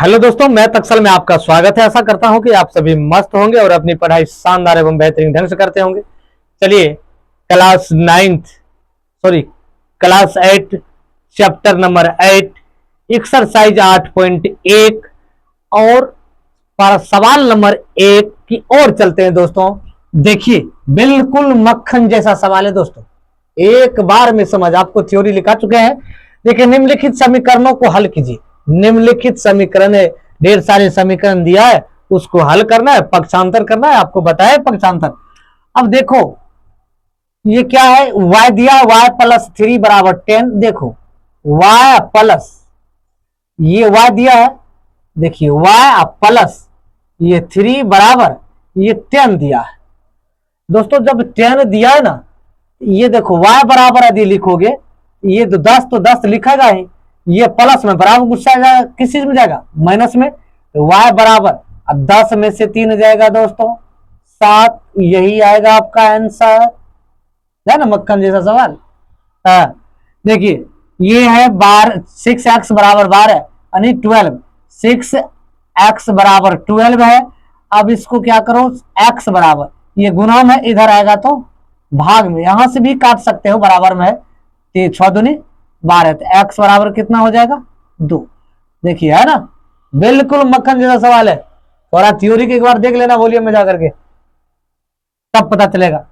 Hello दोस्तों, मैं तक्सल में आपका स्वागत है। आशा करता हूं कि आप सभी मस्त होंगे और अपनी पढ़ाई शानदार एवं बेहतरीन ढंग से करते होंगे। चलिए, class 9 sorry class 8 chapter number 8 exercise 8.1 और सवाल नंबर 1 की ओर चलते हैं। दोस्तों देखिए, बिल्कुल मक्खन जैसा सवाल है दोस्तों, एक बार में समझ। आपको थ्योरी लिखा चुके हैं। देखिए, निम्नलिखित समीकरणों को हल कीजिए। निम्नलिखित समीकरण है, ढेर सारे समीकरण दिया है, उसको हल करना है, पक्षांतर करना है। आपको बताया पक्षांतर। अब देखो ये क्या है, y दिया, y प्लस 3 बराबर 10। देखो y प्लस ये y दिया है, देखिए y प्लस ये 3 बराबर ये 10 दिया है। दोस्तों जब 10 दिया है ना, ये देखो y बराबर यदि लिखोगे, ये तो 10 तो 10 लिखेगा ही, ये प्लस में बराबर गुस्सा जाएगा, किस चीज में जाएगा, माइनस में। तो y बराबर, अब 10 में से 3 जाएगा दोस्तों 7। यही आएगा आपका आंसर, है ना, मक्खन जैसा सवाल। देखिए ये है 6x बराबर 12 यानी 12, 6x बराबर 12 है। अब इसको क्या करो, x बराबर, ये गुना में इधर आएगा तो भाग में, यहां से भी काट सकते हो, बराबर में है 6 दूनी 12, तो x बराबर कितना हो जाएगा 2। देखिए है ना, बिल्कुल मक्खन जैसा सवाल है। थोड़ा थ्योरी के एक बार देख लेना वॉल्यूम में जाकर के, तब पता चलेगा।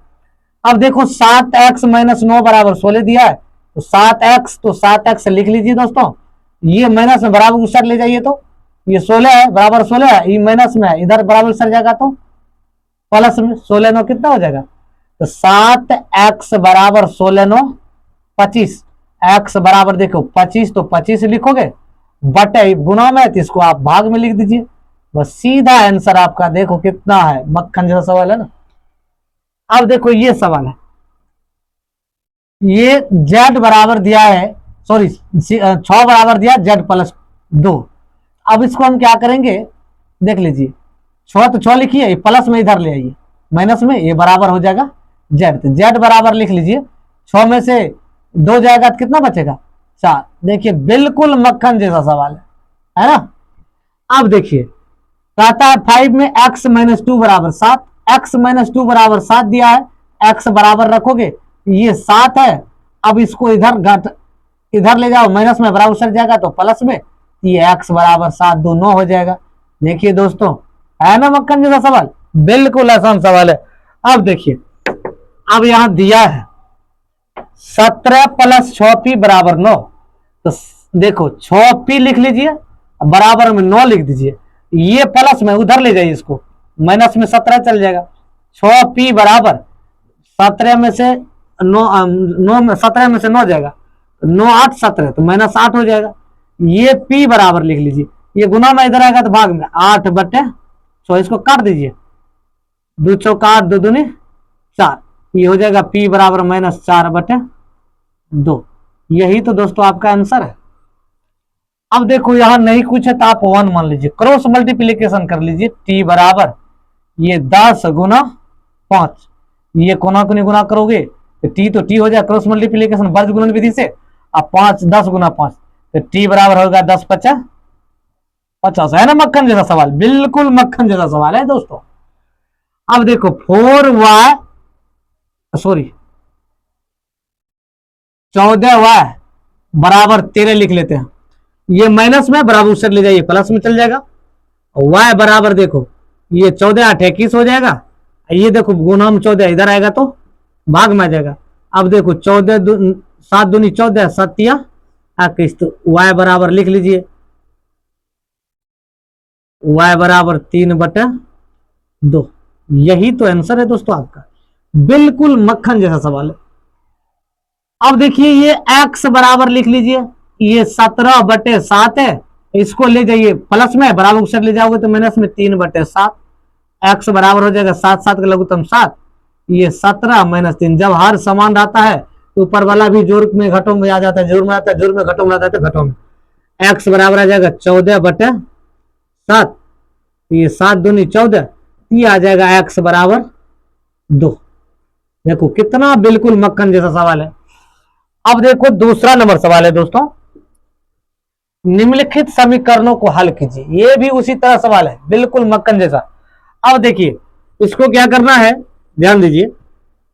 अब देखो 7x माइनस 9 बराबर 16 दिया है, तो 7x लिख लीजिए दोस्तों। ये माइनस में बराबर सर ले जाइए, तो ये 16 है, बराबर 16 है, ये माइनस में है, इधर बराबर सर जाएगा तो प्लस में। 16 9 कितना हो जाएगा, तो 7x बराबर 16 9 25। x बराबर देखो 25, तो 25 लिखोगे, बटे गुना में, तो इसको आप भाग में लिख दीजिए, बस सीधा आंसर आपका। देखो कितना है, मक्खन जैसा सवाल है ना। अब देखो ये सवाल है, ये z बराबर दिया है, सॉरी 6 बराबर दिया z प्लस 2। अब इसको हम क्या करेंगे, देख लीजिए, 6 तो 6 लिखिए, प्लस में इधर ले आइए, माइनस में, ये बराबर हो जाएगा z। तो z बराबर लिख लीजिए, 6 में से 2 जाएगा तो कितना बचेगा 4। देखिए बिल्कुल मक्खन जैसा सवाल है ना। अब देखिए कहता है 5 में x माइनस 2 बराबर 7, x माइनस 2 बराबर 7 दिया है, x बराबर रखोगे, ये 7 है। अब इसको इधर ले जाओ, माइनस में बराबर सर जाएगा तो प्लस में, ये x बराबर 7 2 9 हो जाएगा। देखिए दोस्तों, है ना मक्खन जैसा सवाल, बिल्कुल आसान सवाल है। अब देखिए, अब यहां दिया है 17 प्लस 6p बराबर 9, तो देखो 6p लिख लीजिए, बराबर में 9 लिख दीजिए, ये प्लस में उधर ले जाइए, इसको माइनस में 17 चल जाएगा। 6p बराबर 17 में से 9 17 में से 9 जाएगा, 9 8 17, तो माइनस 8 हो जाएगा। ये p बराबर लिख लीजिए, ये गुना में इधर आएगा तो भाग में, 8 बटे 6, इसको काट दीजिए, 2 चौका 8 2 दूनी 4, ये हो जाएगा p बराबर माइनस 4 बटे 2। यही तो दोस्तों आपका आंसर है। अब देखो यहां नहीं कुछ है तो आप 1 मान लीजिए, क्रॉस मल्टीप्लीकेशन कर लीजिए, t बराबर ये 10 गुना 5, ये कोना कोनी गुना करोगे तो t हो जाए क्रॉस मल्टीप्लीकेशन वर्ग गुणन विधि से। अब 5 10 गुना 5, तो t बराबर होगा 10 50 50। है ना मक्खन जैसा सवाल, बिल्कुल मक्खन जैसा सवाल है दोस्तों। अब देखो 4y 14y बराबर 13 लिख लेते हैं, ये माइनस में बराबर उससे ले जाइए, प्लस में चल जाएगा। y बराबर देखो, ये 14 8 21 हो जाएगा, ये देखो गुना में 14 इधर आएगा तो भाग में आ जाएगा। अब देखो 14 7 दूनी 14 7 21, तो y बराबर लिख लीजिए, y बराबर 3 बटे 2। यही तो आंसर है दोस्तों आपका, बिल्कुल मक्खन जैसा सवाल है। अब देखिए ये x बराबर लिख लीजिए, ये 17 बटे 7 है, इसको ले जाइए प्लस में, बराबर से ले जाओगे तो माइनस में 3 बटे 7, x बराबर हो जाएगा 7 7 का लघुत्तम 7, ये 17 माइनस 3। जब हर समान रहता है तो ऊपर वाला भी जोड़ में घटों में आ जाता है, जोड़ में आता है, जोड़ में घटों में आता है, घटों में। x बराबर आ जाएगा 14 बटे 7, ये 7 दूनी 14, ये आ जाएगा x बराबर 2। देखो कितना बिल्कुल मक्खन जैसा सवाल है। अब देखो दूसरा नंबर सवाल है दोस्तों, निम्नलिखित समीकरणों को हल कीजिए। ये भी उसी तरह सवाल है, बिल्कुल मक्खन जैसा। अब देखिए इसको क्या करना है, ध्यान दीजिए।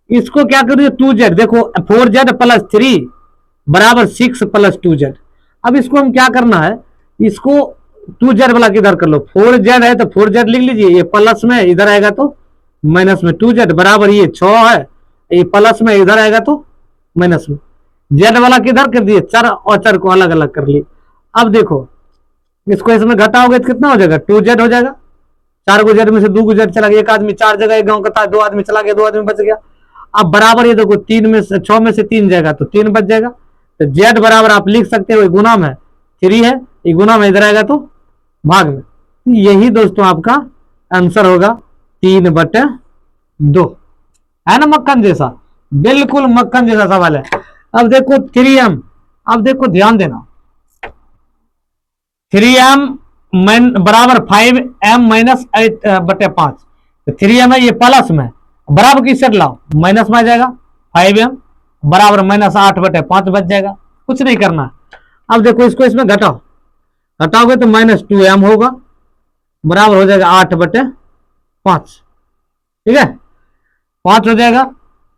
इसको क्या करिए, 2z, देखो 4z प्लस 3 बराबर 6 प्लस 2z। अब इसको हम क्या करना है, इसको 2z वाला किधर कर लो, 4z है तो 4z लिख लीजिए, ये प्लस में इधर आएगा तो माइनस में, 2z बराबर ये 6 है, ये प्लस में इधर आएगा तो माइनस में। z वाला किधर कर दिए, चर और चर को अलग अलग कर लिए। अब देखो इसको इसमें घटाओगे तो कितना हो जाएगा, 2z हो जाएगा। 4 को z में से 2 को z चला गया, एक आदमी 4 जगह एक गांव का था, 2 आदमी चला गया, 2 आदमी बच गया। अब बराबर ये देखो 3 में से 6 में से 3 जाएगा तो 3 बच जाएगा। तो z बराबर आप लिख सकते हो, गुना में 3 है, ये गुना में इधर आएगा तो भाग में। यही दोस्तों आपका आंसर होगा 3/2, है ना मक्खन जैसा, बिल्कुल मक्खन जैसा सवाल है। अब देखो 3m, अब देखो ध्यान देना, 3m बराबर 5m माइनस 8/5। 3m है, ये प्लस में, बराबर की सेट लाओ, माइनस में आ जाएगा, 5m बराबर माइनस 8/5 बच जाएगा, कुछ नहीं करना। अब देखो इसको इसमें घटाओ, घटाओगे तो -2m होगा, बराबर हो जाएगा 8/5, ठीक है, 5 हो जाएगा।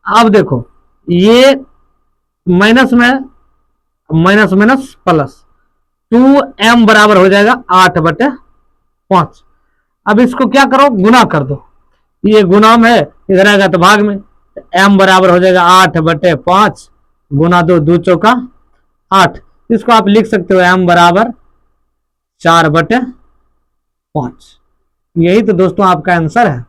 अब देखो ये माइनस में माइनस माइनस प्लस, 2m बराबर हो जाएगा 8/5। अब इसको क्या करो, गुना कर दो, ये गुना में है, इधर आएगा तो भाग में, m बराबर हो जाएगा 8/5 गुना 2, 2 चौका 8। इसको आप लिख सकते हो m बराबर 4/5। यही तो दोस्तों आपका आंसर है।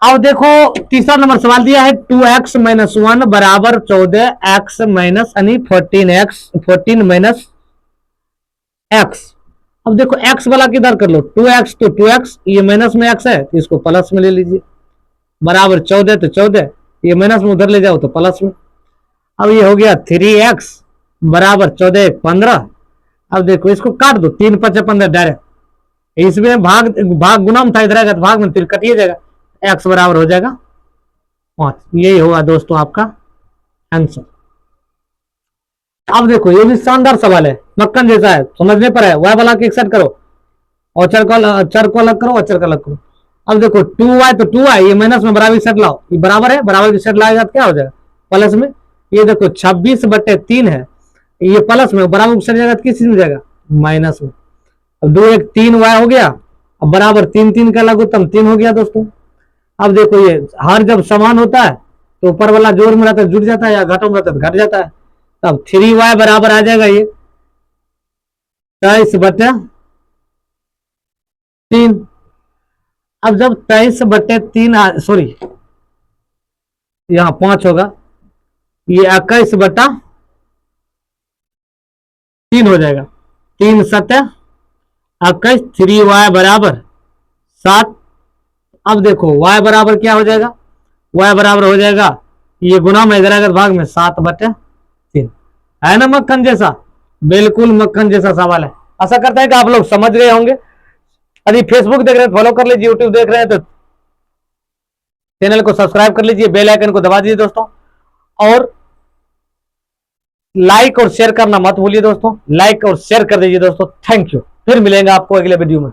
अब देखो तीसरा नंबर सवाल दिया है, 2x माइनस 1 बराबर 14x माइनस 14 माइनस x। अब देखो x वाला किधर कर लो, 2x तो 2x, ये माइनस में x है तो इसको प्लस में ले लीजिए, बराबर 14 तो 14, ये माइनस में उधर ले जाओ तो प्लस में। अब ये हो गया 3x बराबर 14 15। अब देखो इसको काट दो, 3 5 15 डायरेक्ट, इसमें भाग गुना में था, इधर आएगा तो भाग में, फिर कटिए जाएगा, x बराबर हो जाएगा 5। यही होगा दोस्तों आपका आंसर। अब देखो ये भी शानदार सवाल है, मक्खन जैसा है, समझने पर है। y वाला की एक्सेप्ट करो और चर को अलग करो और चर को अलग करो। अब देखो 2y तो 2y, ये माइनस में बराबर की सेट लाओ, ये बराबर है, बराबर की सेट लाएगा तो क्या हो जाएगा प्लस में। ये देखो 26/3 है, ये प्लस में, बराबर की सेट जाएगा तो किस चीज में जाएगा, माइनस में। अब 2 1 3y हो गया, अब बराबर 3 3 का लघुत्तम 3 हो गया दोस्तों। अब देखो ये हर जब समान होता है तो ऊपर वाला जोड़ में रहता है जुड़ जाता है, या घटों में रहता है घट जाता है। तब 3y बराबर आ जाएगा ये 23/3। अब जब 23/3 सॉरी यहां 5 होगा, ये 21/3 हो जाएगा, 3 7 21, 3y बराबर 7। अब देखो y बराबर क्या हो जाएगा, y बराबर हो जाएगा, ये गुना में इधर आएगा भाग में 7/3, है ना मक्खन जैसा, बिल्कुल मक्खन जैसा सवाल है। आशा करता है कि आप लोग समझ गए होंगे। यदि फेसबुक देख रहे हैं फॉलो कर लीजिए, यूट्यूब देख रहे हैं तो चैनल को सब्सक्राइब कर लीजिए, बेल आइकन को दबा दीजिए दोस्तों, और लाइक और शेयर करना मत भूलिए दोस्तों, लाइक और शेयर कर दीजिए दोस्तों। थैंक यू, फिर मिलेंगे आपको अगले वीडियो में।